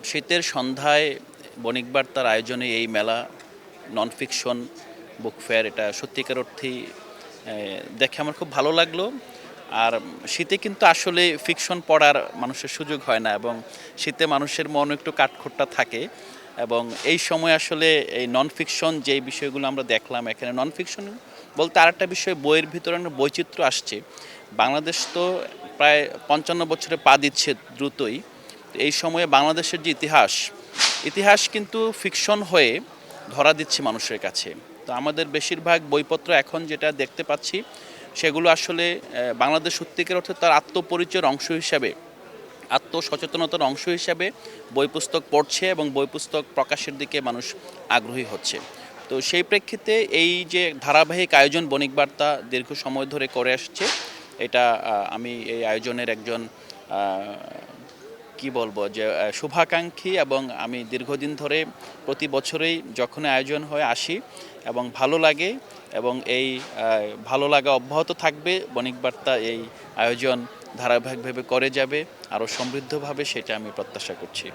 শীতের সন্ধ্যায় বণিক বার্তার আয়োজনে এই মেলা নন ফিকশন বুক ফেয়ার এটা সত্যিকার অর্থেই দেখে আমার খুব ভালো লাগলো। আর শীতে কিন্তু আসলে ফিকশন পড়ার মানুষের সুযোগ হয় না, এবং শীতে মানুষের মন একটু কাঠখোট্টা থাকে। এবং এই সময় আসলে এই নন ফিকশন যেই বিষয়গুলো আমরা দেখলাম, এখানে নন ফিকশন বলতে আরেকটা বিষয়, বইয়ের ভিতরে একটা বৈচিত্র্য আসছে। বাংলাদেশ তো প্রায় 55 বছরে পা দিচ্ছে দ্রুতই। এই সময়ে বাংলাদেশের যে ইতিহাস কিন্তু ফিকশন হয়ে ধরা দিচ্ছে মানুষের কাছে। তো আমাদের বেশিরভাগ বইপত্র এখন যেটা দেখতে পাচ্ছি, সেগুলো আসলে বাংলাদেশ সত্যিকার অর্থে তার আত্মপরিচয়ের অংশ হিসাবে, আত্মসচেতনতার অংশ হিসাবে বই পুস্তক পড়ছে এবং বই পুস্তক প্রকাশের দিকে মানুষ আগ্রহী হচ্ছে। তো সেই প্রেক্ষিতে এই যে ধারাবাহিক আয়োজন বণিক বার্তা দীর্ঘ সময় ধরে করে আসছে, এটা আমি এই আয়োজনের একজন কি বলবো যে শুভাকাঙ্ক্ষী, এবং আমি দীর্ঘদিন ধরে প্রতি বছরেই যখন আয়োজন হয় আসি এবং ভালো লাগে, এবং এই ভালো লাগা অব্যাহত থাকবে। বণিক বার্তা এই আয়োজন ধারাবাহিকভাবে করে যাবে আরও সমৃদ্ধভাবে, সেটা আমি প্রত্যাশা করছি।